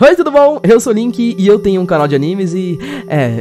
Oi, tudo bom? Eu sou o Link e eu tenho um canal de animes e...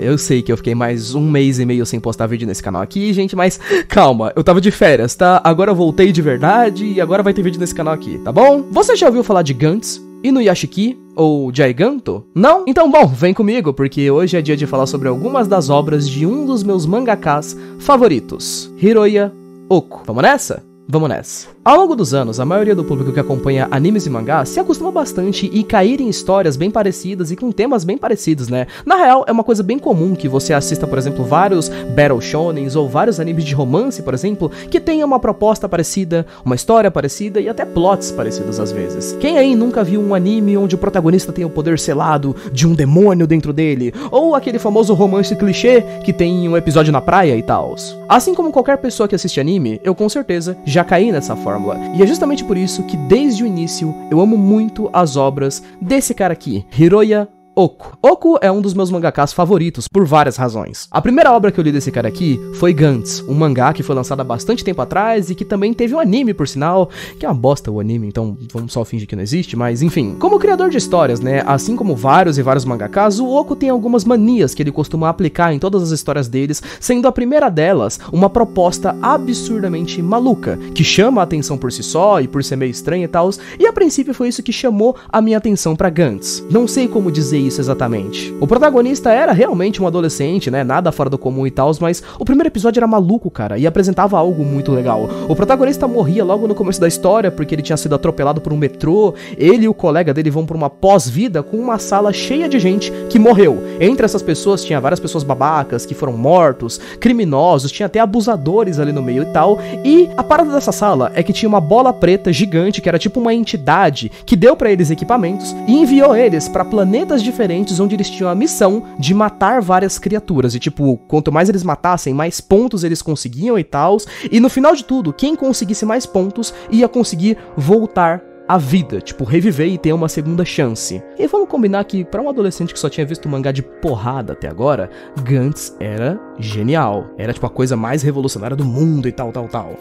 eu sei que eu fiquei mais 1 mês e meio sem postar vídeo nesse canal aqui, gente, mas calma, eu tava de férias, tá? Agora eu voltei de verdade e agora vai ter vídeo nesse canal aqui, tá bom? Você já ouviu falar de Gantz? Inuyashiki? Ou Giganto? Não? Então bom, vem comigo, porque hoje é dia de falar sobre algumas das obras de um dos meus mangakas favoritos, Hiroya Oku. Vamos nessa? Vamos nessa. Ao longo dos anos, a maioria do público que acompanha animes e mangás se acostuma bastante e cair em histórias bem parecidas e com temas bem parecidos, né? Na real, é uma coisa bem comum que você assista, por exemplo, vários Battle Shonens ou vários animes de romance, por exemplo, que tenham uma proposta parecida, uma história parecida e até plots parecidos às vezes. Quem aí nunca viu um anime onde o protagonista tem o poder selado de um demônio dentro dele? Ou aquele famoso romance clichê que tem um episódio na praia e tal? Assim como qualquer pessoa que assiste anime, eu com certeza já caí nessa fórmula. E é justamente por isso que desde o início eu amo muito as obras desse cara aqui, Hiroya Oku. Oku é um dos meus mangakas favoritos por várias razões. A primeira obra que eu li desse cara aqui foi Gantz, um mangá que foi lançado há bastante tempo atrás e que também teve um anime, por sinal, que é uma bosta o anime, então vamos só fingir que não existe, mas enfim. Como criador de histórias, né, assim como vários e vários mangakas, o Oku tem algumas manias que ele costuma aplicar em todas as histórias deles, sendo a primeira delas uma proposta absurdamente maluca, que chama a atenção por si só e por ser meio estranha e tal, e a princípio foi isso que chamou a minha atenção pra Gantz. Não sei como dizer isso exatamente. O protagonista era realmente um adolescente, né, nada fora do comum e tal, mas o primeiro episódio era maluco, cara, e apresentava algo muito legal. O protagonista morria logo no começo da história porque ele tinha sido atropelado por um metrô, ele e o colega dele vão pra uma pós-vida com uma sala cheia de gente que morreu. Entre essas pessoas tinha várias pessoas babacas que foram mortos, criminosos, tinha até abusadores ali no meio e tal, e a parada dessa sala é que tinha uma bola preta gigante que era tipo uma entidade que deu pra eles equipamentos e enviou eles pra planetas diferentes onde eles tinham a missão de matar várias criaturas, e tipo, quanto mais eles matassem, mais pontos eles conseguiam e tal, e no final de tudo, quem conseguisse mais pontos ia conseguir voltar a vida, tipo, reviver e ter uma segunda chance. E vamos combinar que pra um adolescente que só tinha visto mangá de porrada até agora, Gantz era genial. Era tipo a coisa mais revolucionária do mundo e tal.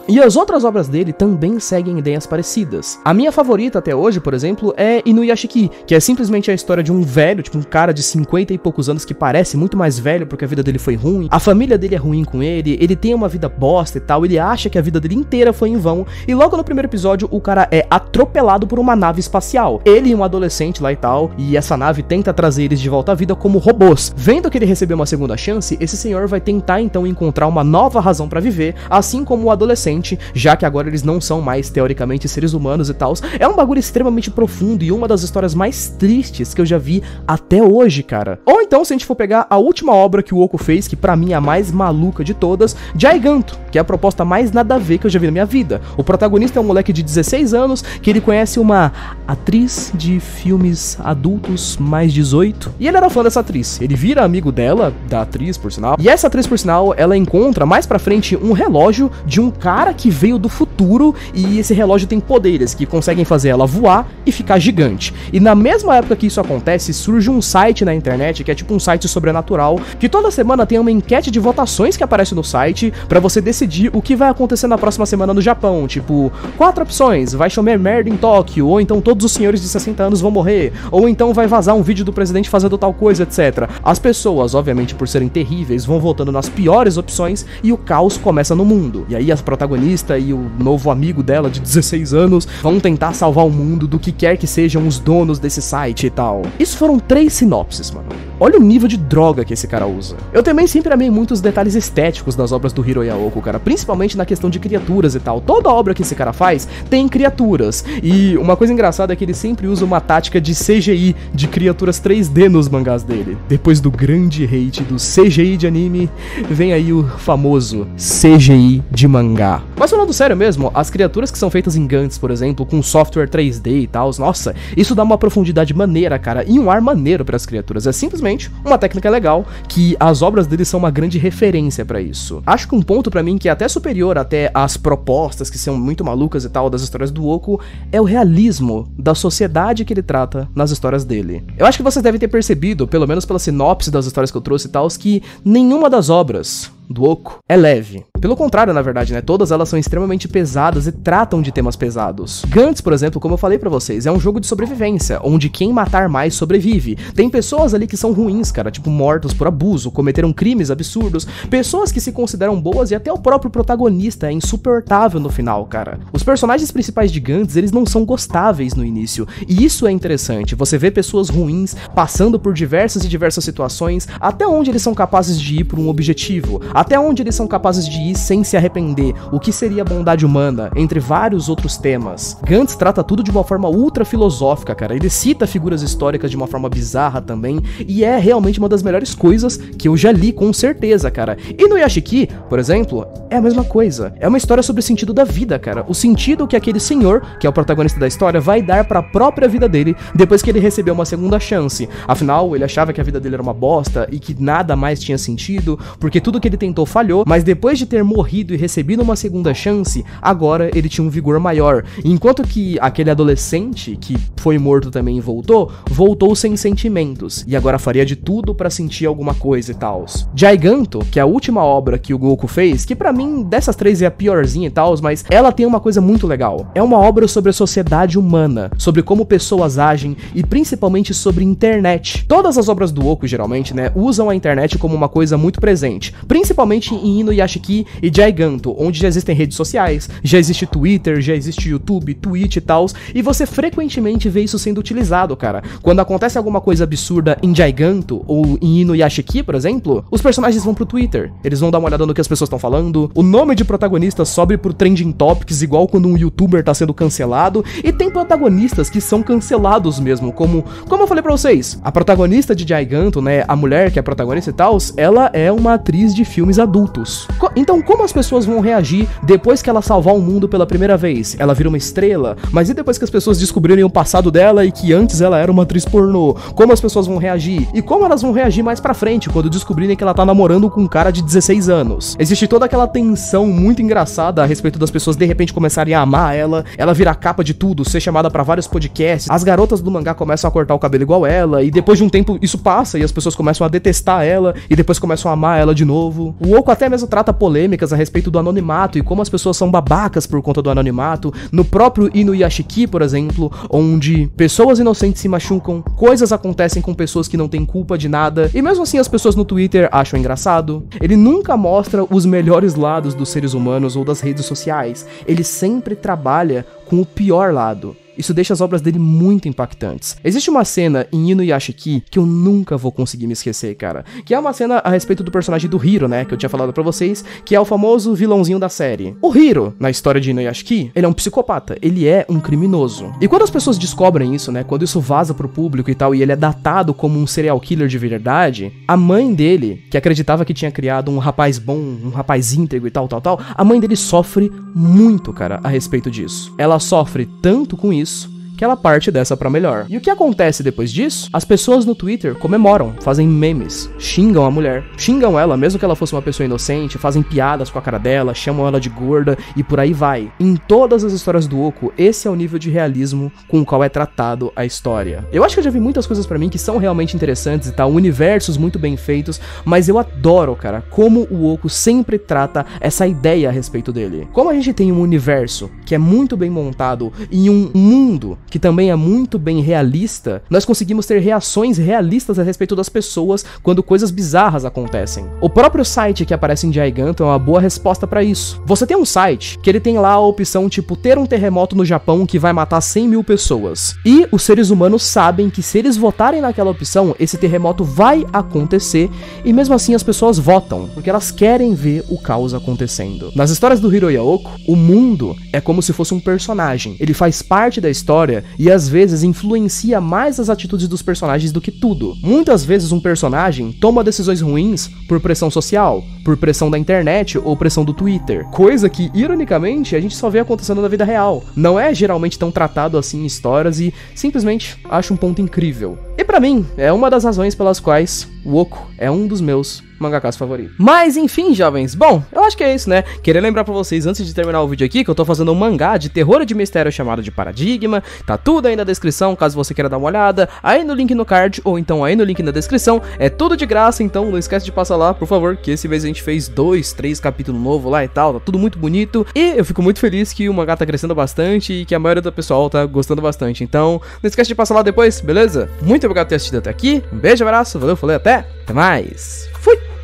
E as outras obras dele também seguem ideias parecidas. A minha favorita até hoje, por exemplo, é Inuyashiki, que é simplesmente a história de um velho, tipo um cara de 50 e poucos anos que parece muito mais velho porque a vida dele foi ruim, a família dele é ruim com ele tem uma vida bosta e tal, ele acha que a vida dele inteira foi em vão, e logo no primeiro episódio o cara é atropelado por uma nave espacial. Ele e um adolescente lá e tal, e essa nave tenta trazer eles de volta à vida como robôs. Vendo que ele recebeu uma segunda chance, esse senhor vai tentar então encontrar uma nova razão pra viver, assim como o adolescente, já que agora eles não são mais teoricamente seres humanos e tal. É um bagulho extremamente profundo e uma das histórias mais tristes que eu já vi até hoje, cara. Ou então, se a gente for pegar a última obra que o Oku fez, que pra mim é a mais maluca de todas, Giganto, que é a proposta mais nada a ver que eu já vi na minha vida. O protagonista é um moleque de 16 anos, que ele conhece uma atriz de filmes adultos mais 18, e ele era fã dessa atriz. Ele vira amigo dela, da atriz, por sinal, e essa atriz, por sinal, ela encontra mais pra frente um relógio de um cara que veio do futuro, e esse relógio tem poderes que conseguem fazer ela voar e ficar gigante. E na mesma época que isso acontece, surge um site na internet, que é tipo um site sobrenatural, que toda semana tem uma enquete de votações que aparece no site pra você decidir o que vai acontecer na próxima semana no Japão. Tipo, 4 opções: vai chover merda em Tóquio, ou então todos os senhores de 60 anos vão morrer, ou então vai vazar um vídeo do presidente fazendo tal coisa, etc. As pessoas, obviamente por serem terríveis, vão votando nas piores opções e o caos começa no mundo. E aí a protagonista e o novo amigo dela de 16 anos vão tentar salvar o mundo do que quer que sejam os donos desse site e tal. Isso foram 3 sinopses, mano. Olha o nível de droga que esse cara usa. Eu também sempre amei muito os detalhes estéticos das obras do Hiroya Oku, cara, principalmente na questão de criaturas e tal. Toda obra que esse cara faz tem criaturas, e uma coisa engraçada é que ele sempre usa uma tática de CGI, de criaturas 3D nos mangás dele. Depois do grande hate do CGI de anime, vem aí o famoso CGI de mangá. Mas falando sério mesmo, as criaturas que são feitas em Gantz, por exemplo, com software 3D e tal, nossa, isso dá uma profundidade maneira, cara, e um ar maneiro para as criaturas. É simplesmente uma técnica legal, que as obras dele são uma grande referência pra isso. Acho que um ponto pra mim que é até superior até às propostas que são muito malucas e tal das histórias do Oku é o realismo da sociedade que ele trata nas histórias dele. Eu acho que vocês devem ter percebido, pelo menos pela sinopse das histórias que eu trouxe e tal, que nenhuma das obras do Oco é leve. Pelo contrário, na verdade, né? Todas elas são extremamente pesadas e tratam de temas pesados. Gantz, por exemplo, como eu falei pra vocês, é um jogo de sobrevivência, onde quem matar mais sobrevive. Tem pessoas ali que são ruins, cara, tipo mortos por abuso, cometeram crimes absurdos, pessoas que se consideram boas e até o próprio protagonista é insuportável no final, cara. Os personagens principais de Gantz, eles não são gostáveis no início, e isso é interessante. Você vê pessoas ruins passando por diversas e diversas situações, até onde eles são capazes de ir por um objetivo, até onde eles são capazes de ir sem se arrepender, o que seria a bondade humana, entre vários outros temas. Gantz trata tudo de uma forma ultra filosófica, cara. Ele cita figuras históricas de uma forma bizarra também, e é realmente uma das melhores coisas que eu já li, com certeza, cara. E no Yashiki, por exemplo, é a mesma coisa. É uma história sobre o sentido da vida, cara. O sentido que aquele senhor, que é o protagonista da história, vai dar pra própria vida dele depois que ele recebeu uma segunda chance. Afinal, ele achava que a vida dele era uma bosta e que nada mais tinha sentido, porque tudo que ele tentou falhou, mas depois de ter morrido e recebido uma segunda chance, agora ele tinha um vigor maior. Enquanto que aquele adolescente, que foi morto também e voltou sem sentimentos, e agora faria de tudo pra sentir alguma coisa e tal. Giganto, que é a última obra que o Goku fez, que pra mim, dessas três é a piorzinha e tal, mas ela tem uma coisa muito legal. É uma obra sobre a sociedade humana, sobre como pessoas agem e principalmente sobre internet. Todas as obras do Goku, geralmente, né, usam a internet como uma coisa muito presente, principalmente em Inuyashiki e Giganto, onde já existem redes sociais, já existe Twitter, já existe YouTube, Twitch e tal, e você frequentemente vê isso sendo utilizado, cara. Quando acontece alguma coisa absurda em Giganto ou em Inuyashiki, por exemplo, os personagens vão pro Twitter, eles vão dar uma olhada no que as pessoas estão falando, o nome de protagonista sobe pro Trending Topics, igual quando um youtuber tá sendo cancelado, e tem protagonistas que são cancelados mesmo, como eu falei pra vocês, a protagonista de Giganto, né, a mulher que é a protagonista e tal, ela é uma atriz de filmes adultos. Então, como as pessoas vão reagir depois que ela salvar o mundo pela primeira vez? Ela vira uma estrela, mas e depois que as pessoas descobrirem o passado dela e que antes ela era uma atriz pornô? Como as pessoas vão reagir? E como elas vão reagir mais pra frente, quando descobrirem que ela tá namorando com um cara de 16 anos? Existe toda aquela tensão muito engraçada a respeito das pessoas de repente começarem a amar ela virar capa de tudo, ser chamada pra vários podcasts, as garotas do mangá começam a cortar o cabelo igual ela, e depois de um tempo isso passa e as pessoas começam a detestar ela, e depois começam a amar ela de novo. O Oco até mesmo trata polêmicas a respeito do anonimato e como as pessoas são babacas por conta do anonimato, no próprio Inuyashiki, por exemplo, onde pessoas inocentes se machucam, coisas acontecem com pessoas que não têm culpa de nada, e mesmo assim as pessoas no Twitter acham engraçado. Ele nunca mostra os melhores lados dos seres humanos ou das redes sociais, ele sempre trabalha com o pior lado. Isso deixa as obras dele muito impactantes. Existe uma cena em Inuyashiki que eu nunca vou conseguir me esquecer, cara. Que é uma cena a respeito do personagem do Hiro, né? Que eu tinha falado pra vocês, que é o famoso vilãozinho da série. O Hiro, na história de Inuyashiki, ele é um psicopata. Ele é um criminoso. E quando as pessoas descobrem isso, né? Quando isso vaza pro público e tal, e ele é datado como um serial killer de verdade, a mãe dele, que acreditava que tinha criado um rapaz bom, um rapaz íntegro e tal, a mãe dele sofre muito, cara, a respeito disso. Ela sofre tanto com isso que ela parte dessa pra melhor. E o que acontece depois disso? As pessoas no Twitter comemoram, fazem memes, xingam a mulher, xingam ela, mesmo que ela fosse uma pessoa inocente, fazem piadas com a cara dela, chamam ela de gorda e por aí vai. Em todas as histórias do Oco, esse é o nível de realismo com o qual é tratado a história. Eu acho que eu já vi muitas coisas pra mim que são realmente interessantes e tal, universos muito bem feitos, mas eu adoro, cara, como o Oco sempre trata essa ideia a respeito dele. Como a gente tem um universo que é muito bem montado e um mundo que também é muito bem realista, nós conseguimos ter reações realistas a respeito das pessoas quando coisas bizarras acontecem. O próprio site que aparece em Giganto é uma boa resposta pra isso. Você tem um site que ele tem lá a opção tipo ter um terremoto no Japão que vai matar 100 mil pessoas. E os seres humanos sabem que se eles votarem naquela opção, esse terremoto vai acontecer e mesmo assim as pessoas votam, porque elas querem ver o caos acontecendo. Nas histórias do Hiro Yaoko, o mundo é como se fosse um personagem. Ele faz parte da história e às vezes influencia mais as atitudes dos personagens do que tudo. Muitas vezes um personagem toma decisões ruins por pressão social, por pressão da internet ou pressão do Twitter, coisa que, ironicamente, a gente só vê acontecendo na vida real. Não é geralmente tão tratado assim em histórias e simplesmente acho um ponto incrível. E pra mim, é uma das razões pelas quais o Oco é um dos meus mangakas favorito. Mas enfim, jovens, bom, eu acho que é isso, né? Queria lembrar pra vocês, antes de terminar o vídeo aqui, que eu tô fazendo um mangá de terror e de mistério chamado de Paradigma. Tá tudo aí na descrição, caso você queira dar uma olhada. Aí no link no card, ou então aí no link na descrição. É tudo de graça, então não esquece de passar lá, por favor, que esse mês a gente fez 2, 3 capítulos novos lá e tal. Tá tudo muito bonito. E eu fico muito feliz que o mangá tá crescendo bastante e que a maioria do pessoal tá gostando bastante. Então, não esquece de passar lá depois, beleza? Muito obrigado por ter assistido até aqui. Um beijo, abraço, valeu, falei, até mais. Fui!